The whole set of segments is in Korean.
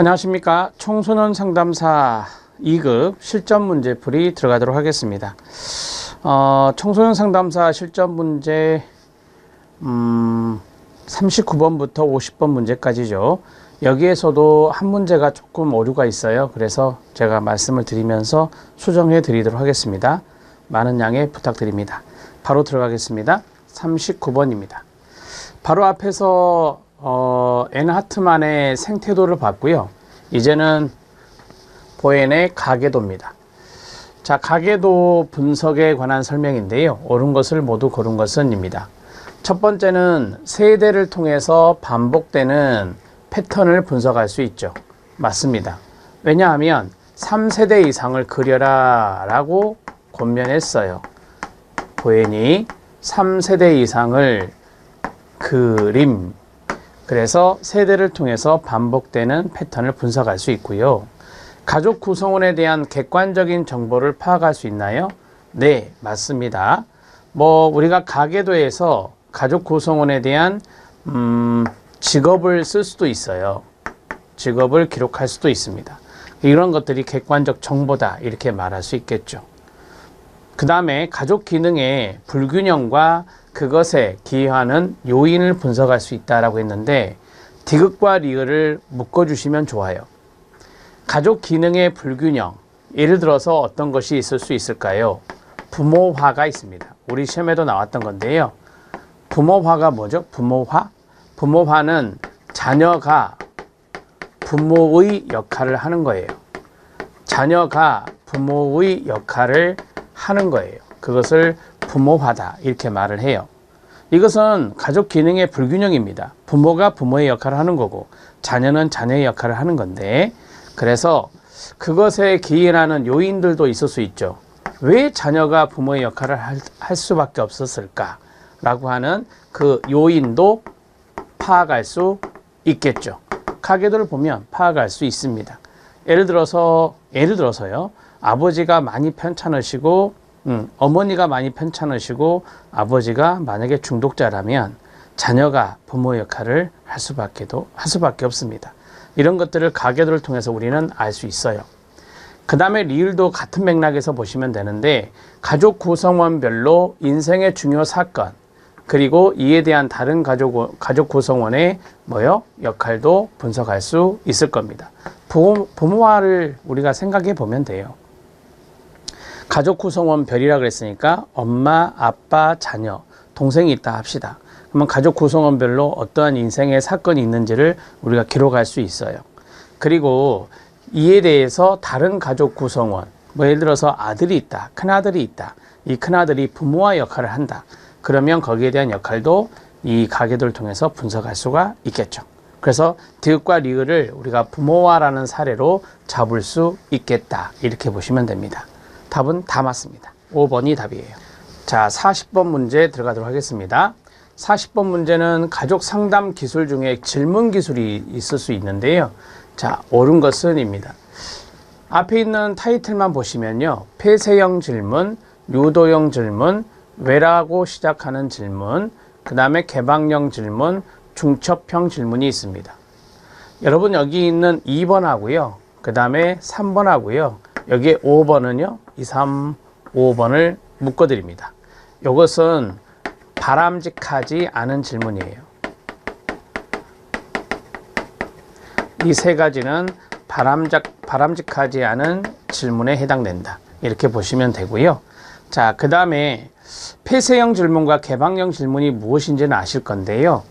안녕하십니까. 청소년 상담사 2급 실전 문제풀이 들어가도록 하겠습니다. 청소년 상담사 실전 문제 39번부터 50번 문제까지죠. 여기에서도 한 문제가 조금 오류가 있어요. 그래서 제가 말씀을 드리면서 수정해 드리도록 하겠습니다. 많은 양해 부탁드립니다. 바로 들어가겠습니다. 39번입니다. 바로 앞에서 N 하트만의 생태도를 봤고요. 이제는 보엔의 가계도입니다. 자, 가계도 분석에 관한 설명인데요. 옳은 것을 모두 고른 것은입니다. 첫 번째는 세대를 통해서 반복되는 패턴을 분석할 수 있죠. 맞습니다. 왜냐하면 3세대 이상을 그려라 라고 권면했어요. 보엔이 3세대 이상을 그림, 그래서 세대를 통해서 반복되는 패턴을 분석할 수 있고요. 가족 구성원에 대한 객관적인 정보를 파악할 수 있나요? 네, 맞습니다. 우리가 가계도에서 가족 구성원에 대한 직업을 쓸 수도 있어요. 직업을 기록할 수도 있습니다. 이런 것들이 객관적 정보다 이렇게 말할 수 있겠죠. 그 다음에 가족 기능의 불균형과 그것에 기여하는 요인을 분석할 수 있다라고 했는데 디귿과 리을을 묶어주시면 좋아요. 가족 기능의 불균형, 예를 들어서 어떤 것이 있을 수 있을까요? 부모화가 있습니다. 우리 시험에도 나왔던 건데요. 부모화가 뭐죠? 부모화? 부모화는 자녀가 부모의 역할을 하는 거예요. 자녀가 부모의 역할을 하는 거예요. 그것을 부모화다 이렇게 말을 해요. 이것은 가족 기능의 불균형입니다. 부모가 부모의 역할을 하는 거고 자녀는 자녀의 역할을 하는 건데, 그래서 그것에 기인하는 요인들도 있을 수 있죠. 왜 자녀가 부모의 역할을 할 수밖에 없었을까 라고 하는 그 요인도 파악할 수 있겠죠. 가계도를 보면 파악할 수 있습니다. 예를 들어서요. 아버지가 많이 편찮으시고 어머니가 많이 편찮으시고 아버지가 만약에 중독자라면 자녀가 부모 역할을 할 수밖에 없습니다. 이런 것들을 가계도를 통해서 우리는 알 수 있어요. 그 다음에 리을도 같은 맥락에서 보시면 되는데 가족 구성원별로 인생의 중요 사건 그리고 이에 대한 다른 가족 구성원의 역할도 분석할 수 있을 겁니다. 부모화를 우리가 생각해 보면 돼요. 가족 구성원 별이라 그랬으니까 엄마, 아빠, 자녀, 동생이 있다 합시다. 그러면 가족 구성원별로 어떠한 인생의 사건이 있는지를 우리가 기록할 수 있어요. 그리고 이에 대해서 다른 가족 구성원, 예를 들어서 아들이 있다, 큰아들이 있다. 이 큰아들이 부모와 역할을 한다. 그러면 거기에 대한 역할도 이 가계도를 통해서 분석할 수가 있겠죠. 그래서 디귿과 리을을 우리가 부모화라는 사례로 잡을 수 있겠다. 이렇게 보시면 됩니다. 답은 다 맞습니다. 5번이 답이에요. 자, 40번 문제 들어가도록 하겠습니다. 40번 문제는 가족 상담 기술 중에 질문 기술이 있을 수 있는데요. 자, 옳은 것은입니다. 앞에 있는 타이틀만 보시면요. 폐쇄형 질문, 유도형 질문, 왜라고 시작하는 질문, 그 다음에 개방형 질문, 중첩형 질문이 있습니다. 여러분 여기 있는 2번 하고요. 그 다음에 3번 하고요. 여기에 5번은요. 2, 3, 5번을 묶어드립니다. 이것은 바람직하지 않은 질문이에요. 이 세 가지는 바람직하지 않은 질문에 해당된다. 이렇게 보시면 되고요. 자, 그 다음에 폐쇄형 질문과 개방형 질문이 무엇인지는 아실 건데요.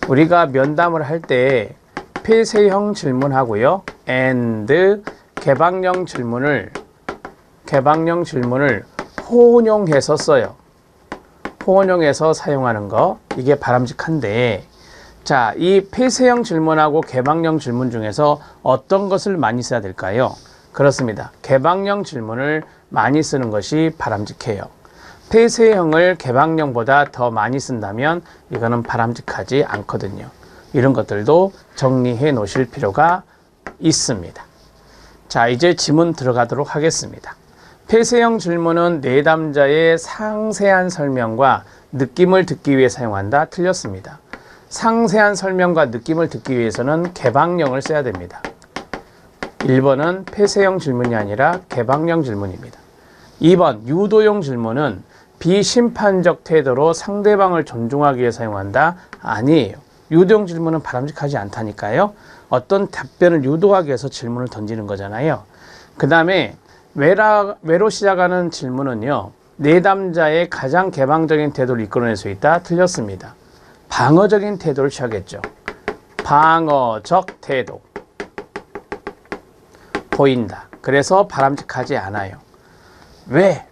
우리가 면담을 할 때 폐쇄형 질문하고요. and 개방형 질문을 호언용해서 써요. 호언용해서 사용하는 거, 이게 바람직한데, 자, 이 폐쇄형 질문하고 개방형 질문 중에서 어떤 것을 많이 써야 될까요? 그렇습니다. 개방형 질문을 많이 쓰는 것이 바람직해요. 폐쇄형을 개방형보다 더 많이 쓴다면 이거는 바람직하지 않거든요. 이런 것들도 정리해 놓으실 필요가 있습니다. 자, 이제 지문 들어가도록 하겠습니다. 폐쇄형 질문은 내담자의 상세한 설명과 느낌을 듣기 위해 사용한다. 틀렸습니다. 상세한 설명과 느낌을 듣기 위해서는 개방형을 써야 됩니다. 1번은 폐쇄형 질문이 아니라 개방형 질문입니다. 2번 유도형 질문은 비심판적 태도로 상대방을 존중하기 위해 사용한다? 아니에요. 유도형 질문은 바람직하지 않다니까요. 어떤 답변을 유도하기 위해서 질문을 던지는 거잖아요. 그 다음에 왜로 시작하는 질문은요, 내담자의 가장 개방적인 태도를 이끌어낼 수 있다? 틀렸습니다. 방어적인 태도를 취하겠죠. 방어적 태도 보인다. 그래서 바람직하지 않아요. 왜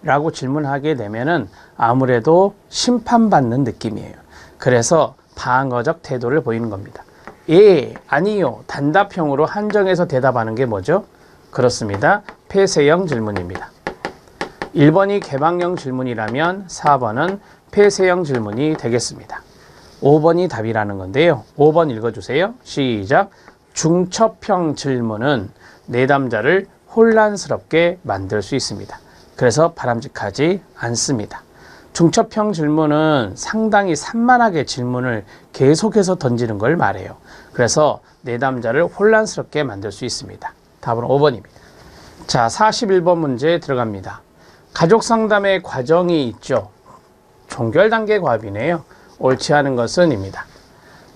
라고 질문하게 되면은 아무래도 심판받는 느낌이에요. 그래서 방어적 태도를 보이는 겁니다. 예, 아니요, 단답형으로 한정해서 대답하는 게 뭐죠? 그렇습니다. 폐쇄형 질문입니다. 1번이 개방형 질문이라면 4번은 폐쇄형 질문이 되겠습니다. 5번이 답이라는 건데요. 5번 읽어주세요. 시작. 중첩형 질문은 내담자를 혼란스럽게 만들 수 있습니다. 그래서 바람직하지 않습니다. 중첩형 질문은 상당히 산만하게 질문을 계속해서 던지는 걸 말해요. 그래서 내담자를 혼란스럽게 만들 수 있습니다. 답은 5번입니다. 자, 41번 문제 들어갑니다. 가족 상담의 과정이 있죠. 종결 단계 과업이네요. 옳지 않은 것은 입니다.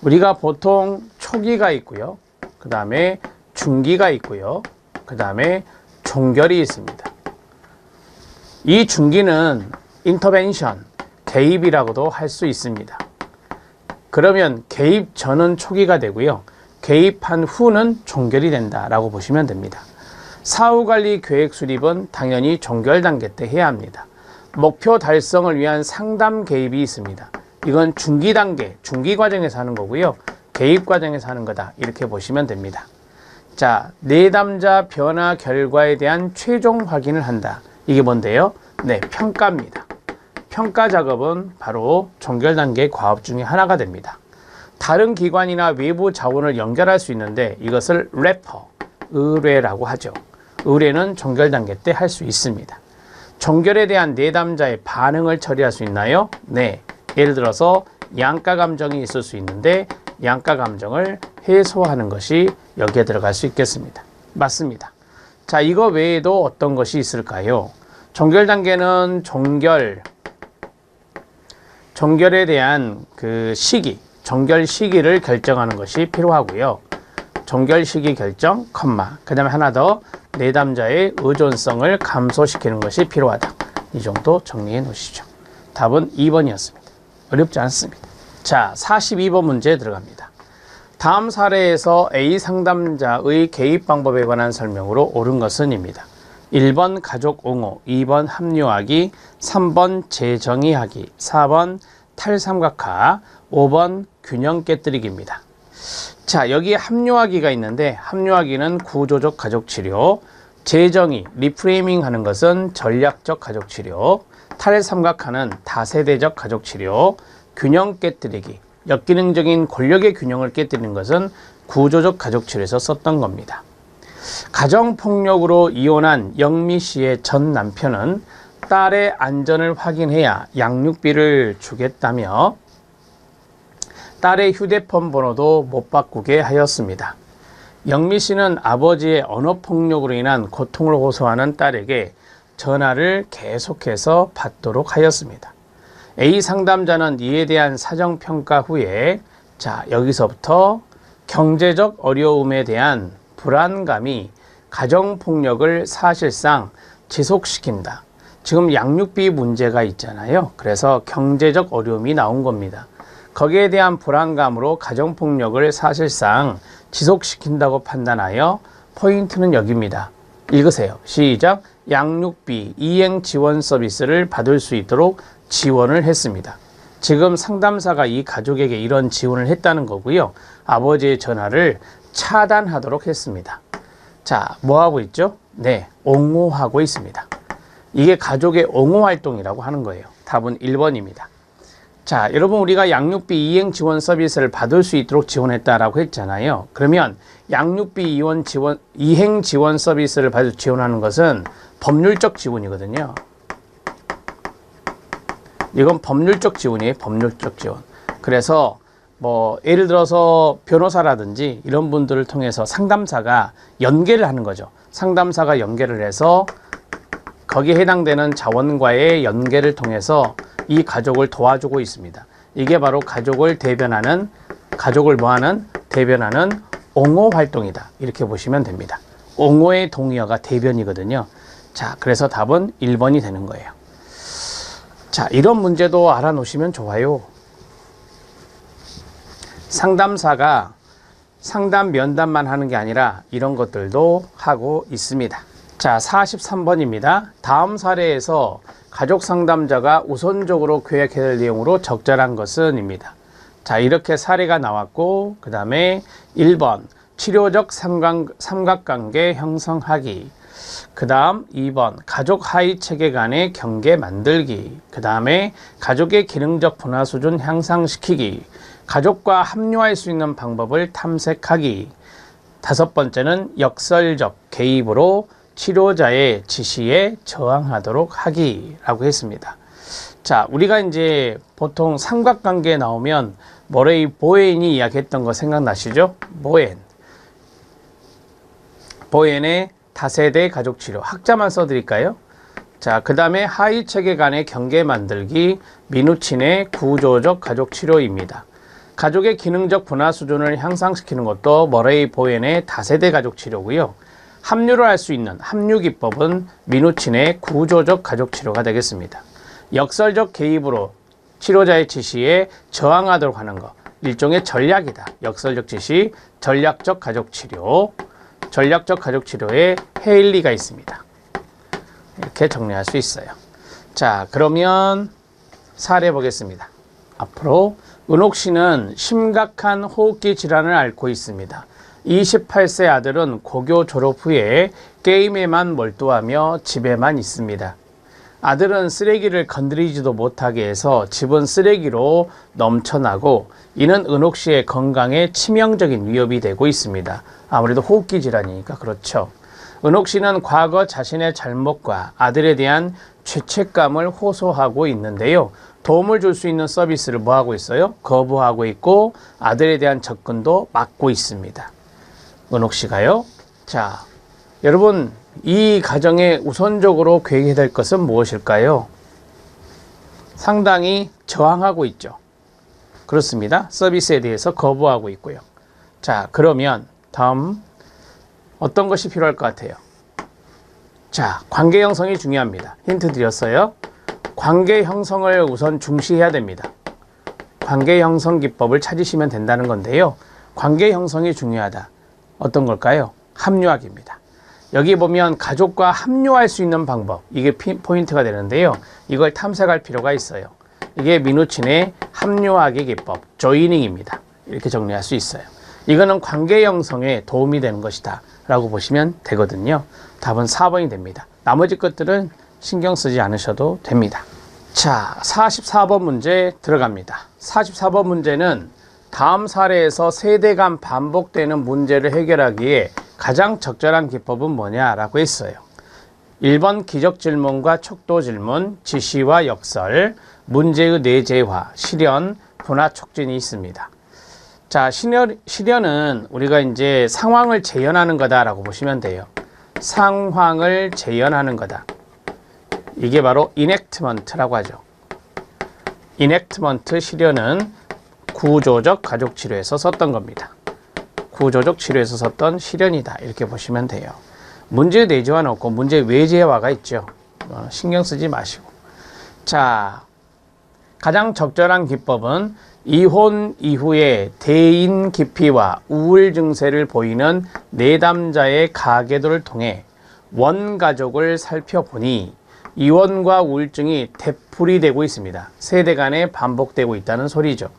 우리가 보통 초기가 있고요. 그 다음에 중기가 있고요. 그 다음에 종결이 있습니다. 이 중기는 인터벤션, 개입이라고도 할 수 있습니다. 그러면 개입 전은 초기가 되고요. 개입한 후는 종결이 된다라고 보시면 됩니다. 사후관리 계획 수립은 당연히 종결 단계 때 해야 합니다. 목표 달성을 위한 상담 개입이 있습니다. 이건 중기 단계, 중기 과정에서 하는 거고요. 개입 과정에서 하는 거다. 이렇게 보시면 됩니다. 자, 내담자 변화 결과에 대한 최종 확인을 한다. 이게 뭔데요? 네, 평가입니다. 평가 작업은 바로 종결 단계 과업 중에 하나가 됩니다. 다른 기관이나 외부 자원을 연결할 수 있는데 이것을 레퍼, 의뢰라고 하죠. 의뢰는 종결 단계 때 할 수 있습니다. 종결에 대한 내담자의 반응을 처리할 수 있나요? 네. 예를 들어서 양가 감정이 있을 수 있는데 양가 감정을 해소하는 것이 여기에 들어갈 수 있겠습니다. 맞습니다. 자, 이거 외에도 어떤 것이 있을까요? 종결 단계는 종결에 대한 그 시기, 종결 시기를 결정하는 것이 필요하고요. 종결 시기 결정, 그 다음에 하나 더, 내담자의 의존성을 감소시키는 것이 필요하다. 이 정도 정리해 놓으시죠. 답은 2번이었습니다. 어렵지 않습니다. 자, 42번 문제 들어갑니다. 다음 사례에서 A 상담자의 개입 방법에 관한 설명으로 옳은 것은 입니다. 1번 가족 옹호, 2번 합류하기, 3번 재정의하기, 4번 탈삼각화, 5번 균형 깨뜨리기입니다. 자, 여기 합류하기가 있는데 합류하기는 구조적 가족치료, 재정의, 리프레이밍 하는 것은 전략적 가족치료, 탈삼각화는 다세대적 가족치료, 균형 깨뜨리기, 역기능적인 권력의 균형을 깨뜨리는 것은 구조적 가족치료에서 썼던 겁니다. 가정폭력으로 이혼한 영미 씨의 전 남편은 딸의 안전을 확인해야 양육비를 주겠다며 딸의 휴대폰 번호도 못 바꾸게 하였습니다. 영미 씨는 아버지의 언어폭력으로 인한 고통을 호소하는 딸에게 전화를 계속해서 받도록 하였습니다. A 상담자는 이에 대한 사정평가 후에 자, 여기서부터 경제적 어려움에 대한 불안감이 가정폭력을 사실상 지속시킨다. 지금 양육비 문제가 있잖아요. 그래서 경제적 어려움이 나온 겁니다. 거기에 대한 불안감으로 가정폭력을 사실상 지속시킨다고 판단하여 포인트는 여기입니다. 읽으세요. 시작. 양육비 이행 지원 서비스를 받을 수 있도록 지원을 했습니다. 지금 상담사가 이 가족에게 이런 지원을 했다는 거고요. 아버지의 전화를 차단하도록 했습니다. 자, 뭐 하고 있죠? 네, 옹호하고 있습니다. 이게 가족의 옹호 활동이라고 하는 거예요. 답은 1번입니다. 자, 여러분 우리가 양육비 이행 지원 서비스를 받을 수 있도록 지원했다라고 했잖아요. 그러면 양육비 이행 지원 서비스를 지원하는 것은 법률적 지원이거든요. 이건 법률적 지원이에요. 법률적 지원. 그래서 뭐 예를 들어서 변호사라든지 이런 분들을 통해서 상담사가 연계를 하는 거죠. 상담사가 연계를 해서 거기에 해당되는 자원과의 연계를 통해서 이 가족을 도와주고 있습니다. 이게 바로 가족을 대변하는, 가족을 뭐하는? 대변하는 옹호 활동이다. 이렇게 보시면 됩니다. 옹호의 동의어가 대변이거든요. 자, 그래서 답은 1번이 되는 거예요. 자, 이런 문제도 알아놓으시면 좋아요. 상담사가 상담 면담만 하는 게 아니라 이런 것들도 하고 있습니다. 자, 43번입니다. 다음 사례에서 가족 상담자가 우선적으로 계획해야 될 내용으로 적절한 것은 입니다. 자, 이렇게 사례가 나왔고, 그 다음에 1번 치료적 삼각관계 형성하기, 그 다음 2번 가족 하위 체계 간의 경계 만들기, 그 다음에 가족의 기능적 분화 수준 향상시키기, 가족과 합류할 수 있는 방법을 탐색하기, 5번째는 역설적 개입으로 치료자의 지시에 저항하도록 하기라고 했습니다. 자, 우리가 이제 보통 삼각관계에 나오면 머레이 보웬이 이야기했던 거 생각나시죠? 보웬의 다세대 가족치료, 학자만 써드릴까요? 자, 그 다음에 하위체계 간의 경계 만들기, 미누친의 구조적 가족치료입니다. 가족의 기능적 분화 수준을 향상시키는 것도 머레이 보웬의 다세대 가족치료고요. 합류를 할 수 있는 합류기법은 미누친의 구조적 가족치료가 되겠습니다. 역설적 개입으로 치료자의 지시에 저항하도록 하는 것, 일종의 전략이다. 역설적 지시, 전략적 가족치료. 전략적 가족치료에 해일리가 있습니다. 이렇게 정리할 수 있어요. 자, 그러면 사례 보겠습니다. 앞으로 은옥 씨는 심각한 호흡기 질환을 앓고 있습니다. 28세 아들은 고교 졸업 후에 게임에만 몰두하며 집에만 있습니다. 아들은 쓰레기를 건드리지도 못하게 해서 집은 쓰레기로 넘쳐나고, 이는 은옥 씨의 건강에 치명적인 위협이 되고 있습니다. 아무래도 호흡기 질환이니까 그렇죠. 은옥 씨는 과거 자신의 잘못과 아들에 대한 죄책감을 호소하고 있는데요. 도움을 줄 수 있는 서비스를 뭐하고 있어요? 거부하고 있고, 아들에 대한 접근도 막고 있습니다. 은옥 씨가요. 자, 여러분, 이 가정에 우선적으로 계획해야 될 것은 무엇일까요? 상당히 저항하고 있죠. 그렇습니다. 서비스에 대해서 거부하고 있고요. 자, 그러면 다음 어떤 것이 필요할 것 같아요? 자, 관계 형성이 중요합니다. 힌트 드렸어요. 관계 형성을 우선 중시해야 됩니다. 관계 형성 기법을 찾으시면 된다는 건데요. 관계 형성이 중요하다. 어떤 걸까요? 합류하기입니다. 여기 보면 가족과 합류할 수 있는 방법, 이게 포인트가 되는데요. 이걸 탐색할 필요가 있어요. 이게 미누친의 합류하기 기법, 조이닝입니다. 이렇게 정리할 수 있어요. 이거는 관계 형성에 도움이 되는 것이다 라고 보시면 되거든요. 답은 4번이 됩니다. 나머지 것들은 신경 쓰지 않으셔도 됩니다. 자, 44번 문제 들어갑니다. 44번 문제는 다음 사례에서 세대 간 반복되는 문제를 해결하기에 가장 적절한 기법은 뭐냐라고 했어요. 1번 기적 질문과 촉도 질문, 지시와 역설, 문제의 내재화, 실현, 분화 촉진이 있습니다. 자, 실현은 우리가 이제 상황을 재현하는 거다라고 보시면 돼요. 상황을 재현하는 거다. 이게 바로 enactment라고 하죠. enactment 실현은 구조적 가족치료에서 썼던 겁니다. 구조적 치료에서 썼던 실현이다. 이렇게 보시면 돼요. 문제 내재화는 없고 문제 외재화가 있죠. 신경 쓰지 마시고. 자, 가장 적절한 기법은 이혼 이후에 대인 기피와 우울 증세를 보이는 내담자의 가계도를 통해 원가족을 살펴보니 이혼과 우울증이 되풀이되고 있습니다. 세대 간에 반복되고 있다는 소리죠.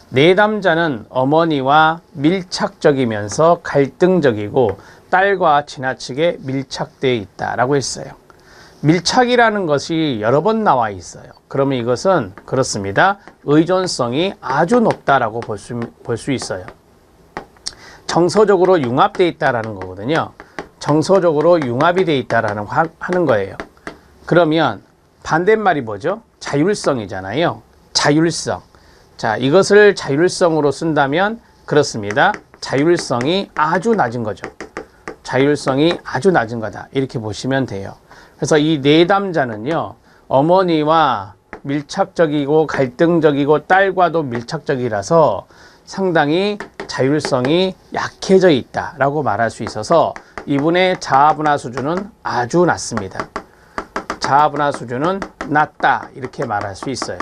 내담자는 어머니와 밀착적이면서 갈등적이고 딸과 지나치게 밀착되어 있다라고 했어요. 밀착이라는 것이 여러 번 나와 있어요. 그러면 이것은 그렇습니다. 의존성이 아주 높다라고 볼 수 있어요. 정서적으로 융합되어 있다라는 거거든요. 정서적으로 융합이 되어 있다라는 하는 거예요. 그러면 반대말이 뭐죠? 자율성이잖아요. 자율성. 자, 이것을 자율성으로 쓴다면 그렇습니다. 자율성이 아주 낮은 거죠. 자율성이 아주 낮은 거다. 이렇게 보시면 돼요. 그래서 이 내담자는요, 어머니와 밀착적이고 갈등적이고 딸과도 밀착적이라서 상당히 자율성이 약해져 있다라고 말할 수 있어서 이분의 자아분화 수준은 아주 낮습니다. 자아분화 수준은 낮다 이렇게 말할 수 있어요.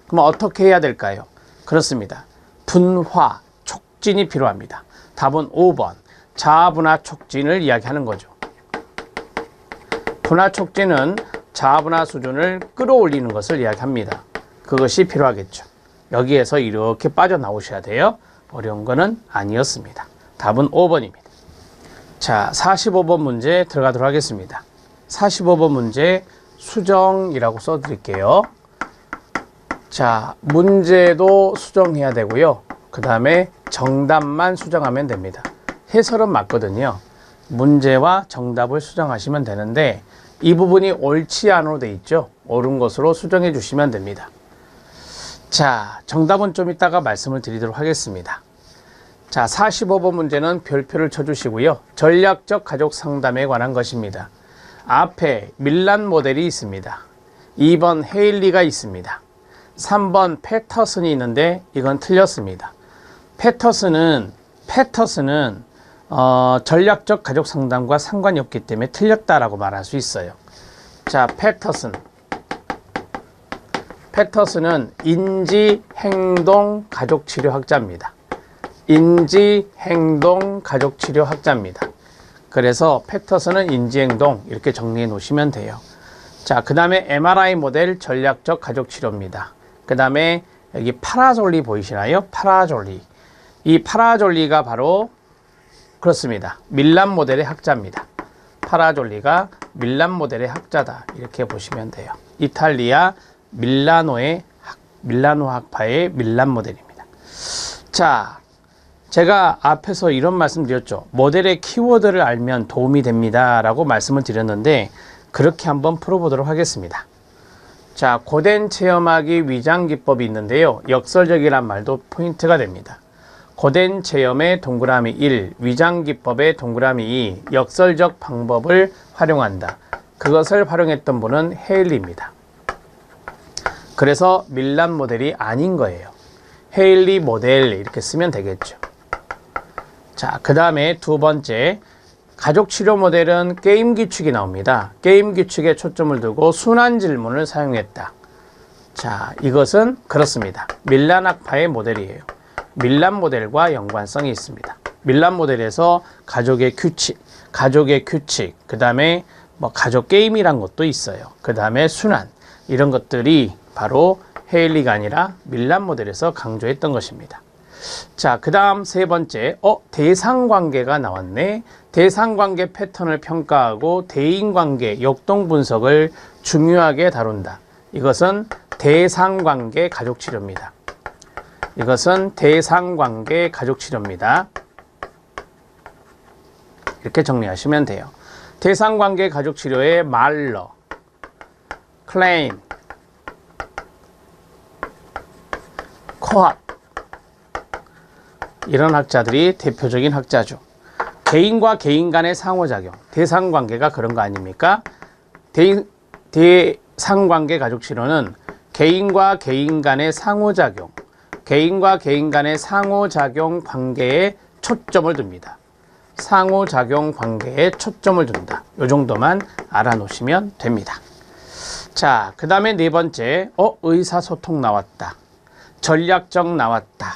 그럼 어떻게 해야 될까요? 그렇습니다. 분화, 촉진이 필요합니다. 답은 5번. 자아분화 촉진을 이야기하는 거죠. 분화 촉진은 자아분화 수준을 끌어올리는 것을 이야기합니다. 그것이 필요하겠죠. 여기에서 이렇게 빠져나오셔야 돼요. 어려운 거는 아니었습니다. 답은 5번입니다. 자, 45번 문제 들어가도록 하겠습니다. 45번 문제 수정이라고 써드릴게요. 자, 문제도 수정해야 되고요. 그 다음에 정답만 수정하면 됩니다. 해설은 맞거든요. 문제와 정답을 수정하시면 되는데 이 부분이 옳지 않으로 돼 있죠. 옳은 것으로 수정해 주시면 됩니다. 자, 정답은 좀 이따가 말씀을 드리도록 하겠습니다. 자, 45번 문제는 별표를 쳐주시고요. 전략적 가족 상담에 관한 것입니다. 앞에 밀란 모델이 있습니다. 2번 헤일리가 있습니다. 3번 패터슨이 있는데 이건 틀렸습니다. 패터슨은 전략적 가족 상담과 상관이 없기 때문에 틀렸다라고 말할 수 있어요. 자, 패터슨은 인지행동 가족치료학자입니다. 인지행동 가족치료학자입니다. 그래서 패터슨은 인지행동 이렇게 정리해 놓으시면 돼요. 자, 그 다음에 MRI 모델 전략적 가족치료입니다. 그 다음에 여기 파라졸리 보이시나요? 파라졸리. 이 파라졸리가 바로 그렇습니다. 밀란 모델의 학자입니다. 파라졸리가 밀란 모델의 학자다. 이렇게 보시면 돼요. 이탈리아 밀라노 학파의 밀란 모델입니다. 자, 제가 앞에서 이런 말씀 드렸죠. 모델의 키워드를 알면 도움이 됩니다. 라고 말씀을 드렸는데 그렇게 한번 풀어보도록 하겠습니다. 자, 고된 체험하기 위장 기법이 있는데요. 역설적이란 말도 포인트가 됩니다. 고된 체험의 동그라미 1, 위장 기법의 동그라미 2, 역설적 방법을 활용한다. 그것을 활용했던 분은 헤일리입니다. 그래서 밀란 모델이 아닌 거예요. 헤일리 모델 이렇게 쓰면 되겠죠. 자, 그 다음에 두 번째, 가족 치료 모델은 게임 규칙이 나옵니다. 게임 규칙에 초점을 두고 순환 질문을 사용했다. 자, 이것은 그렇습니다. 밀란 학파의 모델이에요. 밀란 모델과 연관성이 있습니다. 밀란 모델에서 가족의 규칙, 그 다음에 가족 게임이란 것도 있어요. 그 다음에 순환, 이런 것들이 바로 헤일리가 아니라 밀란 모델에서 강조했던 것입니다. 자, 그 다음 세 번째, 대상관계가 나왔네. 대상관계 패턴을 평가하고 대인관계, 역동 분석을 중요하게 다룬다. 이것은 대상관계 가족치료입니다. 이것은 대상관계 가족치료입니다. 이렇게 정리하시면 돼요. 대상관계 가족치료의 말러, 클레인, 코앗, 이런 학자들이 대표적인 학자죠. 개인과 개인 간의 상호작용, 대상관계가 그런 거 아닙니까? 대상관계 가족치료는 개인과 개인 간의 상호작용, 개인과 개인 간의 상호작용 관계에 초점을 둡니다. 상호작용 관계에 초점을 둔다. 이 정도만 알아놓으시면 됩니다. 자, 그 다음에 네 번째, 의사소통 나왔다. 전략적 나왔다.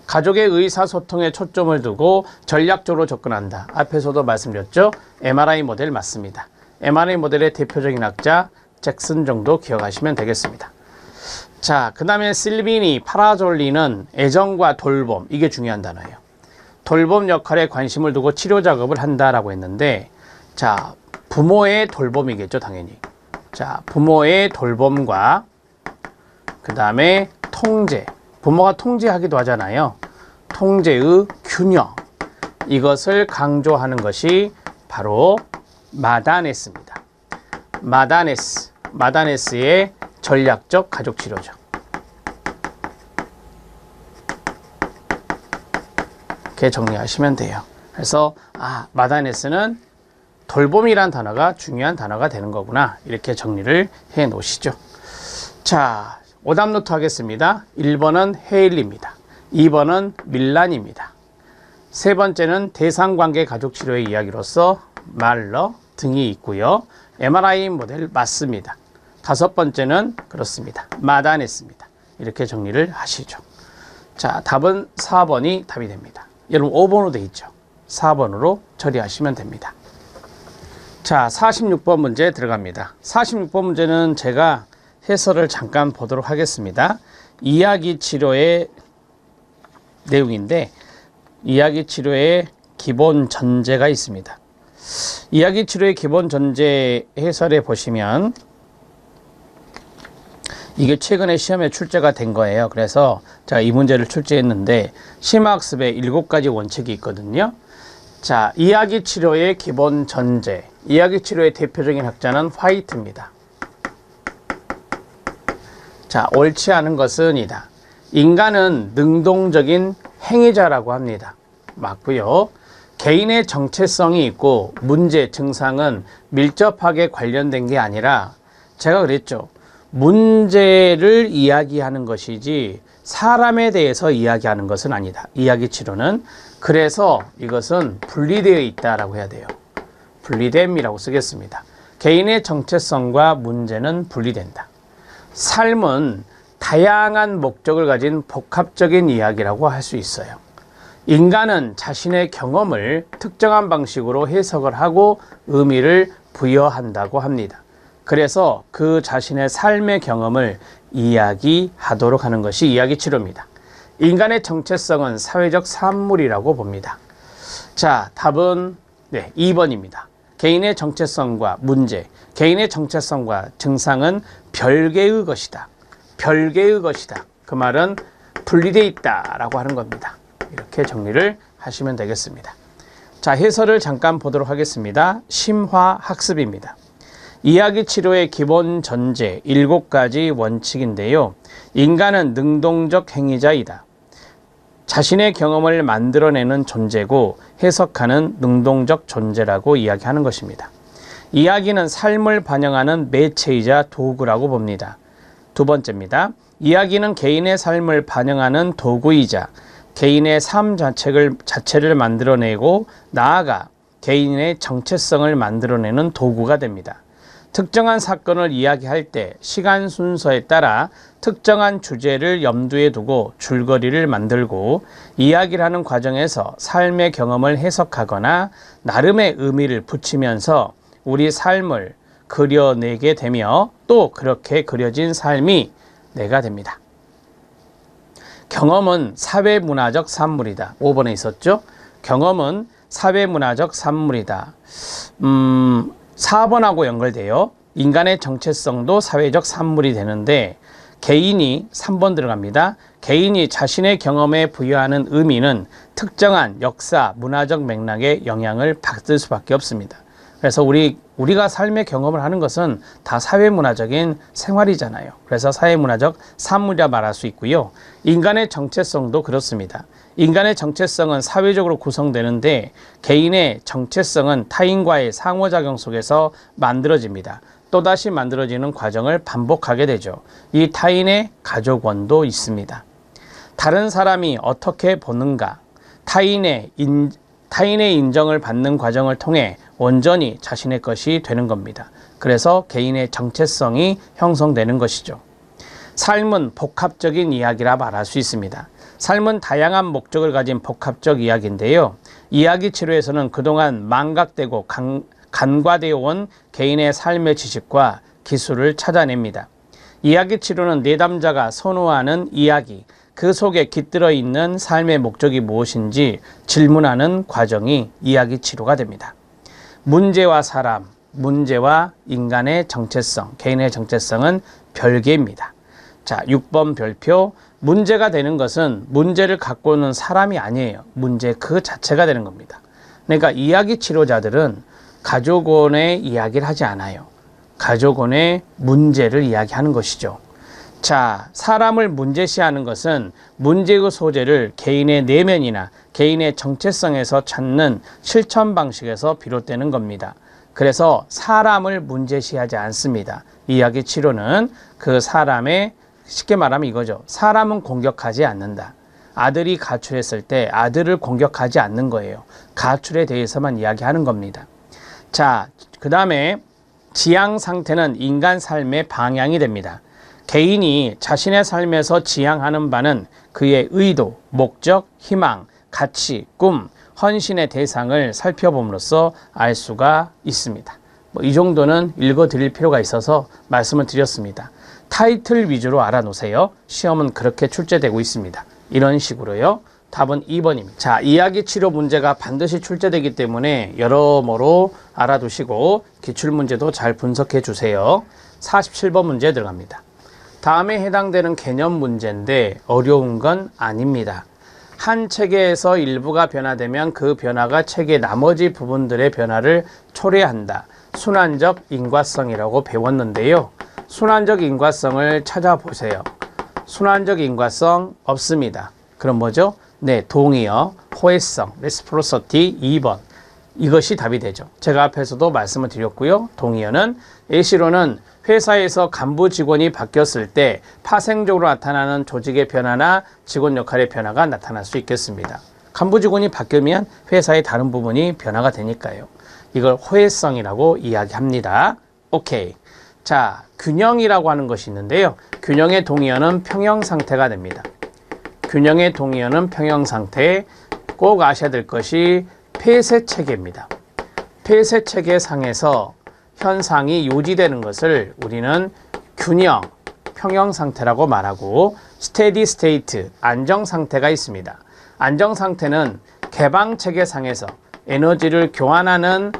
가족의 의사소통에 초점을 두고 전략적으로 접근한다. 앞에서도 말씀드렸죠. MRI 모델 맞습니다. MRI 모델의 대표적인 학자 잭슨 정도 기억하시면 되겠습니다. 자, 그 다음에 실비니, 파라졸리는 애정과 돌봄, 이게 중요한 단어예요. 돌봄 역할에 관심을 두고 치료 작업을 한다라고 했는데, 자, 부모의 돌봄이겠죠, 당연히. 자, 부모의 돌봄과 그 다음에 통제, 부모가 통제하기도 하잖아요. 통제의 균형, 이것을 강조하는 것이 바로 마다네스입니다. 마다네스의 전략적 가족치료죠. 이렇게 정리하시면 돼요. 그래서 마다네스는 돌봄이란 단어가 중요한 단어가 되는 거구나, 이렇게 정리를 해 놓으시죠. 자, 오답 노트 하겠습니다. 1번은 헤일리입니다. 2번은 밀란입니다. 세 번째는 대상관계 가족치료의 이야기로서 말러 등이 있고요. MRI 모델 맞습니다. 다섯 번째는 그렇습니다. 마다네스입니다. 이렇게 정리를 하시죠. 자, 답은 4번이 답이 됩니다. 여러분 5번으로 돼 있죠. 4번으로 처리하시면 됩니다. 자, 46번 문제 들어갑니다. 46번 문제는 제가 해설을 잠깐 보도록 하겠습니다. 이야기 치료의 내용인데, 이야기 치료의 기본 전제가 있습니다. 이야기 치료의 기본 전제 해설에 보시면 이게 최근에 시험에 출제가 된 거예요. 그래서 제가 이 문제를 출제했는데 심화학습에 7가지 원칙이 있거든요. 자, 이야기 치료의 기본 전제. 이야기 치료의 대표적인 학자는 화이트입니다. 자, 옳지 않은 것은 이다. 인간은 능동적인 행위자라고 합니다. 맞고요. 개인의 정체성이 있고 문제, 증상은 밀접하게 관련된 게 아니라, 제가 그랬죠. 문제를 이야기하는 것이지 사람에 대해서 이야기하는 것은 아니다. 이야기 치료는. 그래서 이것은 분리되어 있다라고 해야 돼요. 분리됨이라고 쓰겠습니다. 개인의 정체성과 문제는 분리된다. 삶은 다양한 목적을 가진 복합적인 이야기라고 할 수 있어요. 인간은 자신의 경험을 특정한 방식으로 해석을 하고 의미를 부여한다고 합니다. 그래서 그 자신의 삶의 경험을 이야기하도록 하는 것이 이야기 치료입니다. 인간의 정체성은 사회적 산물이라고 봅니다. 자, 답은 2번입니다. 개인의 정체성과 문제, 개인의 정체성과 증상은 별개의 것이다. 별개의 것이다. 그 말은 분리되어 있다라고 하는 겁니다. 이렇게 정리를 하시면 되겠습니다. 자, 해설을 잠깐 보도록 하겠습니다. 심화학습입니다. 이야기 치료의 기본 전제 7가지 원칙인데요. 인간은 능동적 행위자이다. 자신의 경험을 만들어내는 존재고 해석하는 능동적 존재라고 이야기하는 것입니다. 이야기는 삶을 반영하는 매체이자 도구라고 봅니다. 두 번째입니다. 이야기는 개인의 삶을 반영하는 도구이자 개인의 삶 자체를 만들어내고 나아가 개인의 정체성을 만들어내는 도구가 됩니다. 특정한 사건을 이야기할 때 시간 순서에 따라 특정한 주제를 염두에 두고 줄거리를 만들고 이야기를 하는 과정에서 삶의 경험을 해석하거나 나름의 의미를 붙이면서 우리 삶을 그려내게 되며 또 그렇게 그려진 삶이 내가 됩니다. 경험은 사회문화적 산물이다. 5번에 있었죠? 경험은 사회문화적 산물이다. 4번하고 연결돼요. 인간의 정체성도 사회적 산물이 되는데 개인이 3번 들어갑니다. 개인이 자신의 경험에 부여하는 의미는 특정한 역사, 문화적 맥락에 영향을 받을 수밖에 없습니다. 그래서 우리가 삶의 경험을 하는 것은 다 사회문화적인 생활이잖아요. 그래서 사회문화적 산물이라 말할 수 있고요. 인간의 정체성도 그렇습니다. 인간의 정체성은 사회적으로 구성되는데 개인의 정체성은 타인과의 상호작용 속에서 만들어집니다. 또다시 만들어지는 과정을 반복하게 되죠. 이 타인의 가족원도 있습니다. 다른 사람이 어떻게 보는가, 타인의 인정을 받는 과정을 통해 온전히 자신의 것이 되는 겁니다. 그래서 개인의 정체성이 형성되는 것이죠. 삶은 복합적인 이야기라 말할 수 있습니다. 삶은 다양한 목적을 가진 복합적 이야기인데요. 이야기 치료에서는 그동안 망각되고 간과되어 온 개인의 삶의 지식과 기술을 찾아냅니다. 이야기 치료는 내담자가 선호하는 이야기, 그 속에 깃들어 있는 삶의 목적이 무엇인지 질문하는 과정이 이야기 치료가 됩니다. 문제와 사람, 문제와 인간의 정체성, 개인의 정체성은 별개입니다. 자, 6번 별표. 문제가 되는 것은 문제를 갖고 있는 사람이 아니에요. 문제 그 자체가 되는 겁니다. 그러니까 이야기 치료자들은 가족원의 이야기를 하지 않아요. 가족원의 문제를 이야기하는 것이죠. 자, 사람을 문제시하는 것은 문제의 소재를 개인의 내면이나 개인의 정체성에서 찾는 실천 방식에서 비롯되는 겁니다. 그래서 사람을 문제시하지 않습니다. 이야기 치료는 그 사람의, 쉽게 말하면 이거죠. 사람은 공격하지 않는다. 아들이 가출했을 때 아들을 공격하지 않는 거예요. 가출에 대해서만 이야기하는 겁니다. 자, 그 다음에 지향 상태는 인간 삶의 방향이 됩니다. 개인이 자신의 삶에서 지향하는 바는 그의 의도, 목적, 희망, 가치, 꿈, 헌신의 대상을 살펴봄으로써 알 수가 있습니다. 이 정도는 읽어드릴 필요가 있어서 말씀을 드렸습니다. 타이틀 위주로 알아놓으세요. 시험은 그렇게 출제되고 있습니다. 이런 식으로요. 답은 2번입니다. 자, 이야기 치료 문제가 반드시 출제되기 때문에 여러모로 알아두시고 기출문제도 잘 분석해 주세요. 47번 문제 들어갑니다. 다음에 해당되는 개념 문제인데 어려운 건 아닙니다. 한 체계에서 일부가 변화되면 그 변화가 체계 나머지 부분들의 변화를 초래한다. 순환적 인과성이라고 배웠는데요. 순환적 인과성을 찾아보세요. 순환적 인과성 없습니다. 그럼 뭐죠? 네, 동의어, 호혜성, 레시프로시티 2번. 이것이 답이 되죠. 제가 앞에서도 말씀을 드렸고요. 동의어는 예시로는 회사에서 간부 직원이 바뀌었을 때 파생적으로 나타나는 조직의 변화나 직원 역할의 변화가 나타날 수 있겠습니다. 간부 직원이 바뀌면 회사의 다른 부분이 변화가 되니까요. 이걸 호혜성이라고 이야기합니다. 오케이. 자, 균형이라고 하는 것이 있는데요. 균형의 동의어는 평형 상태가 됩니다. 균형의 동의어는 평형 상태. 꼭 아셔야 될 것이 폐쇄 체계입니다. 폐쇄 체계 상에서 현상이 유지되는 것을 우리는 균형, 평형 상태라고 말하고 스테디 스테이트, 안정 상태가 있습니다. 안정 상태는 개방 체계 상에서 에너지를 교환하는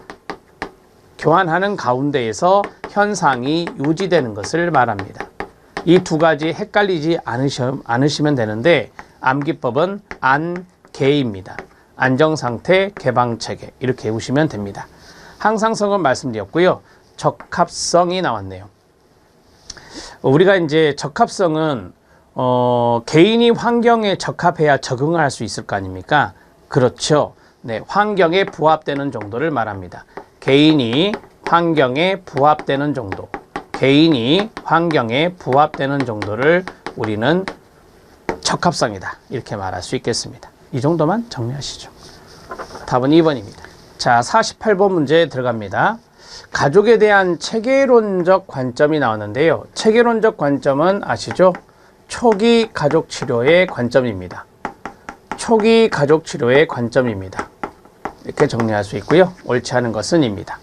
가운데에서 현상이 유지되는 것을 말합니다. 이 두 가지 헷갈리지 않으시면 되는데 암기법은 안개입니다. 안정상태, 개방체계 이렇게 외우시면 됩니다. 항상성은 말씀드렸고요. 적합성이 나왔네요. 우리가 이제 적합성은 개인이 환경에 적합해야 적응을 할 수 있을 거 아닙니까? 그렇죠. 네, 환경에 부합되는 정도를 말합니다. 개인이 환경에 부합되는 정도. 개인이 환경에 부합되는 정도를 우리는 적합성이다. 이렇게 말할 수 있겠습니다. 이 정도만 정리하시죠. 답은 2번입니다. 자, 48번 문제 들어갑니다. 가족에 대한 체계론적 관점이 나왔는데요. 체계론적 관점은 아시죠? 초기 가족 치료의 관점입니다. 초기 가족 치료의 관점입니다. 이렇게 정리할 수 있고요. 옳지 않은 것은 입니다.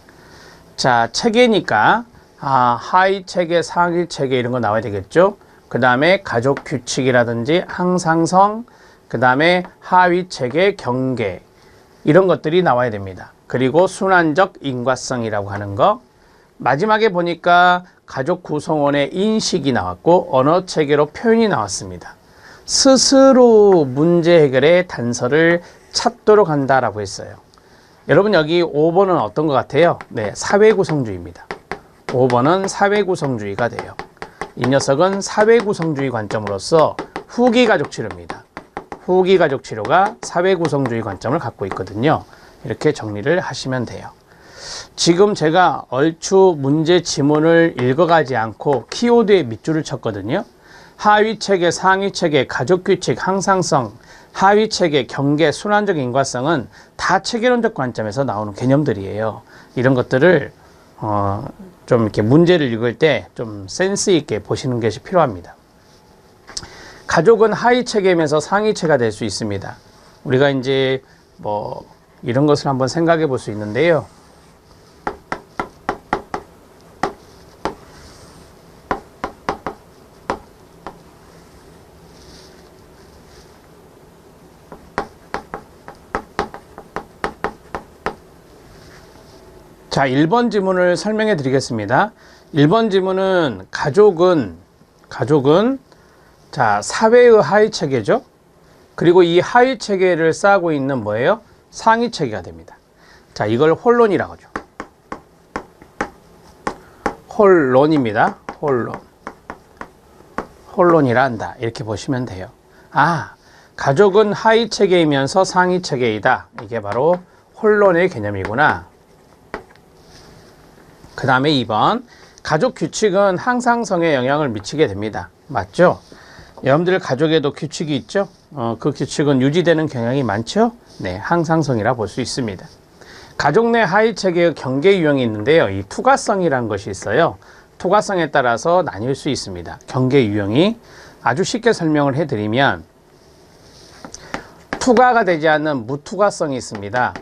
자, 체계니까 하위 체계, 상위 체계 이런 거 나와야 되겠죠. 그 다음에 가족 규칙이라든지 항상성, 그 다음에 하위 체계 경계 이런 것들이 나와야 됩니다. 그리고 순환적 인과성이라고 하는 거. 마지막에 보니까 가족 구성원의 인식이 나왔고 언어 체계로 표현이 나왔습니다. 스스로 문제 해결의 단서를 찾도록 한다라고 했어요. 여러분 여기 5번은 어떤 것 같아요? 네, 사회구성주의입니다. 5번은 사회구성주의가 돼요. 이 녀석은 사회구성주의 관점으로서 후기 가족 치료입니다. 후기 가족 치료가 사회구성주의 관점을 갖고 있거든요. 이렇게 정리를 하시면 돼요. 지금 제가 얼추 문제 지문을 읽어가지 않고 키워드에 밑줄을 쳤거든요. 하위 체계, 상위 체계, 가족 규칙, 항상성, 하위 체계, 경계, 순환적 인과성은 다 체계론적 관점에서 나오는 개념들이에요. 이런 것들을 좀 이렇게 문제를 읽을 때 좀 센스 있게 보시는 것이 필요합니다. 가족은 하위 체계면서 상위 체계가 될 수 있습니다. 우리가 이제 뭐 이런 것을 한번 생각해 볼 수 있는데요. 자, 1번 지문을 설명해 드리겠습니다. 1번 지문은 가족은 자, 사회의 하위 체계죠. 그리고 이 하위 체계를 쌓고 있는 뭐예요? 상위 체계가 됩니다. 자, 이걸 혼론이라고 하죠. 혼론입니다. 홀론이라 한다. 이렇게 보시면 돼요. 아, 가족은 하위 체계이면서 상위 체계이다. 이게 바로 홀론의 개념이구나. 그 다음에 2번. 가족 규칙은 항상성에 영향을 미치게 됩니다. 맞죠? 여러분들 가족에도 규칙이 있죠? 그 규칙은 유지되는 경향이 많죠? 네, 항상성이라 볼 수 있습니다. 가족 내 하위 체계의 경계 유형이 있는데요. 이 투가성이라는 것이 있어요. 투가성에 따라서 나뉠 수 있습니다. 경계 유형이. 아주 쉽게 설명을 해드리면 투가가 되지 않는 무투가성이 있습니다.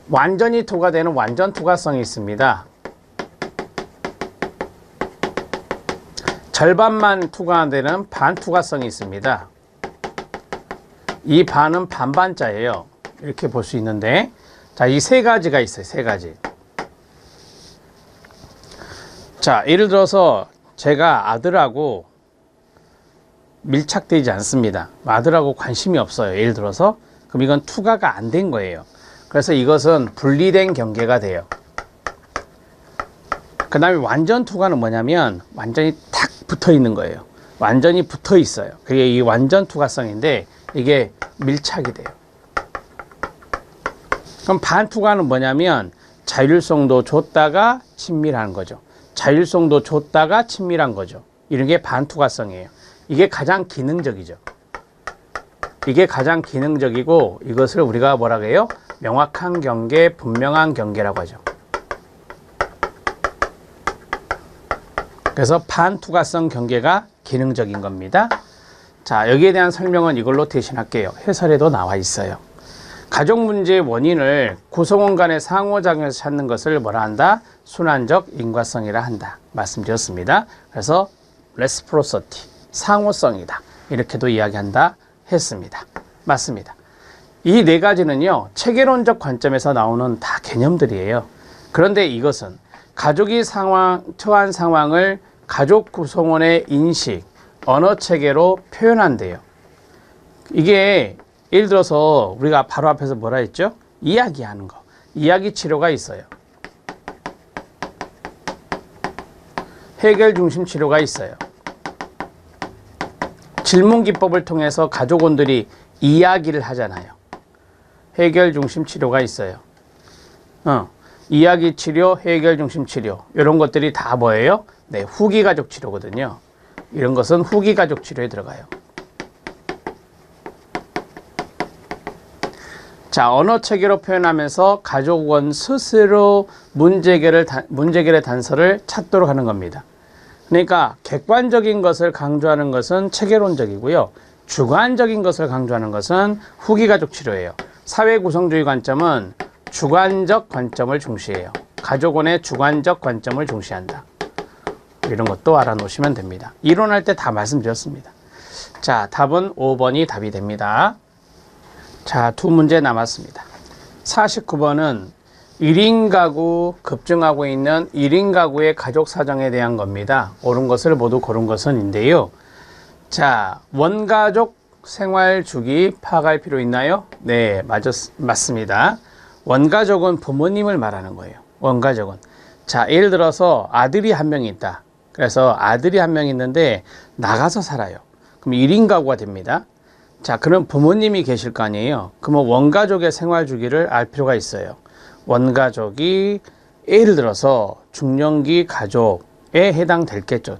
완전히 투가되는 완전 투가성이 있습니다. 절반만 투가되는 반투가성이 있습니다. 이 반은 반반자예요. 이렇게 볼 수 있는데, 자, 이 세 가지가 있어요. 세 가지. 자, 예를 들어서 제가 아들하고 밀착되지 않습니다. 아들하고 관심이 없어요. 예를 들어서. 그럼 이건 투가가 안 된 거예요. 그래서 이것은 분리된 경계가 돼요. 그 다음에 완전 투가는 뭐냐면 완전히 탁 붙어 있는 거예요. 완전히 붙어 있어요. 그게 이 완전 투가성인데 이게 밀착이 돼요. 그럼 반투가는 뭐냐면 자율성도 줬다가 친밀한 거죠. 자율성도 줬다가 친밀한 거죠. 이런 게 반투가성이에요. 이게 가장 기능적이죠. 이게 가장 기능적이고 이것을 우리가 뭐라고 해요? 명확한 경계, 분명한 경계라고 하죠. 그래서 반투가성 경계가 기능적인 겁니다. 자, 여기에 대한 설명은 이걸로 대신할게요. 해설에도 나와 있어요. 가족 문제의 원인을 구성원 간의 상호작용에서 찾는 것을 뭐라 한다? 순환적 인과성이라 한다. 말씀드렸습니다. 그래서 레시프로시티, 상호성이다. 이렇게도 이야기한다 했습니다. 맞습니다. 이 네 가지는요, 체계론적 관점에서 나오는 다 개념들이에요. 그런데 이것은 가족이 처한 상황을 가족 구성원의 인식, 언어 체계로 표현한대요. 이게 예를 들어서 우리가 바로 앞에서 뭐라 했죠? 이야기하는 거. 이야기 치료가 있어요. 해결 중심 치료가 있어요. 질문 기법을 통해서 가족원들이 이야기를 하잖아요. 해결 중심 치료가 있어요. 이야기 치료, 해결 중심 치료. 이런 것들이 다 뭐예요? 네, 후기 가족 치료거든요. 이런 것은 후기 가족 치료에 들어가요. 자, 언어 체계로 표현하면서 가족원 스스로 문제결의 단서를 찾도록 하는 겁니다. 그러니까 객관적인 것을 강조하는 것은 체계론적이고요. 주관적인 것을 강조하는 것은 후기 가족 치료예요. 사회 구성주의 관점은 주관적 관점을 중시해요. 가족원의 주관적 관점을 중시한다. 이런 것도 알아놓으시면 됩니다. 이론할 때 다 말씀드렸습니다. 자, 답은 5번이 답이 됩니다. 자, 두 문제 남았습니다. 49번은 1인 가구 급증하고 있는 1인 가구의 가족 사정에 대한 겁니다. 옳은 것을 모두 고른 것은인데요. 자, 원가족 생활 주기 파악할 필요 있나요? 네, 맞습니다. 원가족은 부모님을 말하는 거예요. 원가족은. 자, 예를 들어서 아들이 한 명 있다. 그래서 아들이 한 명 있는데 나가서 살아요. 그럼 1인 가구가 됩니다. 자, 그럼 부모님이 계실 거 아니에요. 그러면 원가족의 생활 주기를 알 필요가 있어요. 원가족이 예를 들어서 중년기 가족에 해당될겠죠.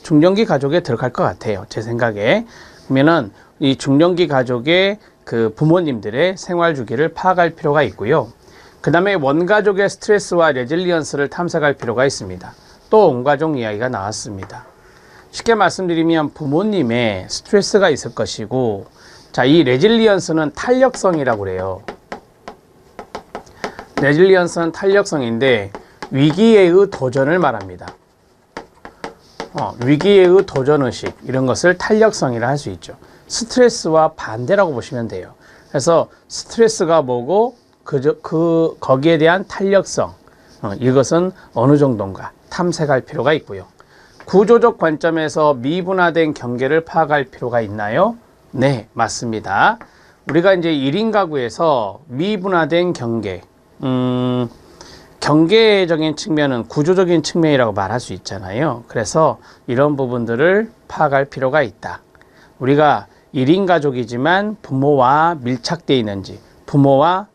중년기 가족에 들어갈 것 같아요. 제 생각에. 그러면은 이 중년기 가족의 그 부모님들의 생활 주기를 파악할 필요가 있고요. 그 다음에 원가족의 스트레스와 레질리언스를 탐색할 필요가 있습니다. 또 원가족 이야기가 나왔습니다. 쉽게 말씀드리면 부모님의 스트레스가 있을 것이고, 자, 이 레질리언스는 탄력성이라고 그래요. 레질리언스는 탄력성인데 위기에의 도전을 말합니다. 위기에의 도전의식, 이런 것을 탄력성이라 할 수 있죠. 스트레스와 반대라고 보시면 돼요. 그래서 스트레스가 뭐고 거기에 대한 탄력성, 이것은 어느 정도인가 탐색할 필요가 있고요. 구조적 관점에서 미분화된 경계를 파악할 필요가 있나요? 네, 맞습니다. 우리가 이제 1인 가구에서 미분화된 경계, 경계적인 측면은 구조적인 측면이라고 말할 수 있잖아요. 그래서 이런 부분들을 파악할 필요가 있다. 우리가 1인 가족이지만 부모와 밀착되어 있는지, 부모가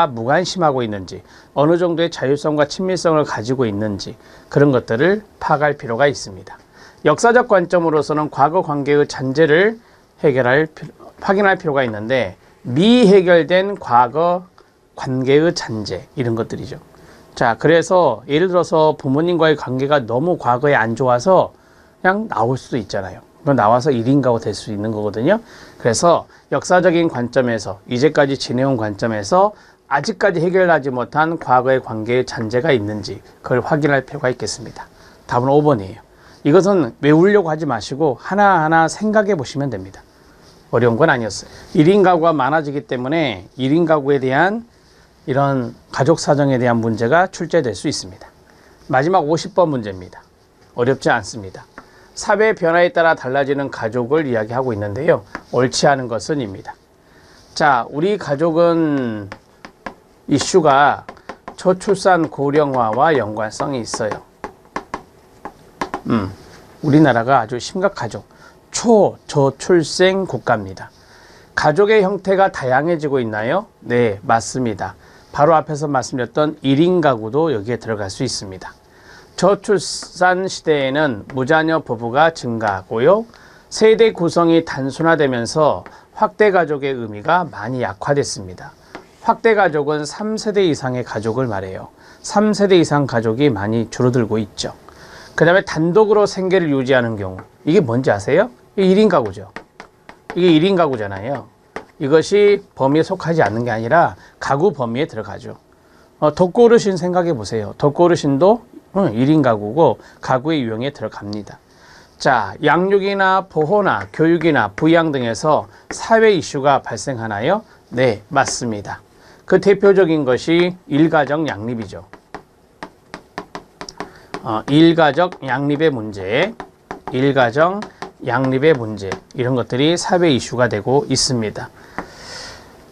무관심하고 있는지, 어느 정도의 자율성과 친밀성을 가지고 있는지, 그런 것들을 파악할 필요가 있습니다. 역사적 관점으로서는 과거 관계의 잔재를 확인할 필요가 있는데, 미해결된 과거 관계의 잔재, 이런 것들이죠. 자, 그래서 예를 들어서 부모님과의 관계가 너무 과거에 안 좋아서 그냥 나올 수도 있잖아요. 나와서 1인 가구 될 수 있는 거거든요. 그래서 역사적인 관점에서, 이제까지 지내온 관점에서 아직까지 해결하지 못한 과거의 관계의 잔재가 있는지 그걸 확인할 필요가 있겠습니다. 답은 5번이에요. 이것은 외우려고 하지 마시고 하나하나 생각해 보시면 됩니다. 어려운 건 아니었어요. 1인 가구가 많아지기 때문에 1인 가구에 대한 이런 가족 사정에 대한 문제가 출제될 수 있습니다. 마지막 50번 문제입니다. 어렵지 않습니다. 사회 변화에 따라 달라지는 가족을 이야기하고 있는데요. 옳지 않은 것은 입니다. 자, 우리 가족은 이슈가 저출산 고령화와 연관성이 있어요. 우리나라가 아주 심각하죠. 초저출생 국가입니다. 가족의 형태가 다양해지고 있나요? 네, 맞습니다. 바로 앞에서 말씀드렸던 1인 가구도 여기에 들어갈 수 있습니다. 저출산 시대에는 무자녀 부부가 증가하고요. 세대 구성이 단순화되면서 확대 가족의 의미가 많이 약화됐습니다. 확대 가족은 3세대 이상의 가족을 말해요. 3세대 이상 가족이 많이 줄어들고 있죠. 그 다음에 단독으로 생계를 유지하는 경우, 이게 뭔지 아세요? 이게 1인 가구죠. 이게 1인 가구잖아요. 이것이 범위에 속하지 않는 게 아니라 가구 범위에 들어가죠. 독거어르신 생각해 보세요. 독거어르신도 1인 가구고 가구의 유형에 들어갑니다. 자, 양육이나 보호나 교육이나 부양 등에서 사회 이슈가 발생하나요? 네, 맞습니다. 그 대표적인 것이 일가정 양립이죠. 일가정 양립의 문제, 이런 것들이 사회 이슈가 되고 있습니다.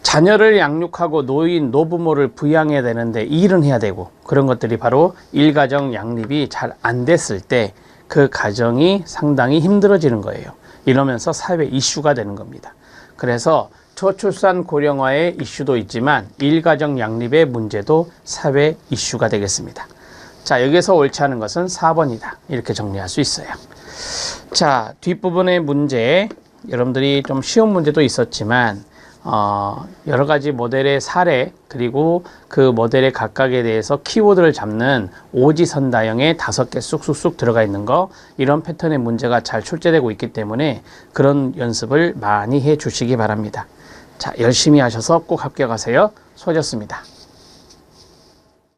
자녀를 양육하고 노부모를 부양해야 되는데 일은 해야 되고, 그런 것들이 바로 일가정 양립이 잘 안 됐을 때 그 가정이 상당히 힘들어지는 거예요. 이러면서 사회 이슈가 되는 겁니다. 그래서 저출산 고령화의 이슈도 있지만 일가정 양립의 문제도 사회 이슈가 되겠습니다. 자, 여기서 옳지 않은 것은 4번이다. 이렇게 정리할 수 있어요. 자, 뒷부분의 문제, 여러분들이 좀 쉬운 문제도 있었지만 여러 가지 모델의 사례, 그리고 그 모델의 각각에 대해서 키워드를 잡는 오지선다형에 5개 쑥쑥쑥 들어가 있는 거, 이런 패턴의 문제가 잘 출제되고 있기 때문에 그런 연습을 많이 해 주시기 바랍니다. 자, 열심히 하셔서 꼭 합격하세요. 수고하셨습니다.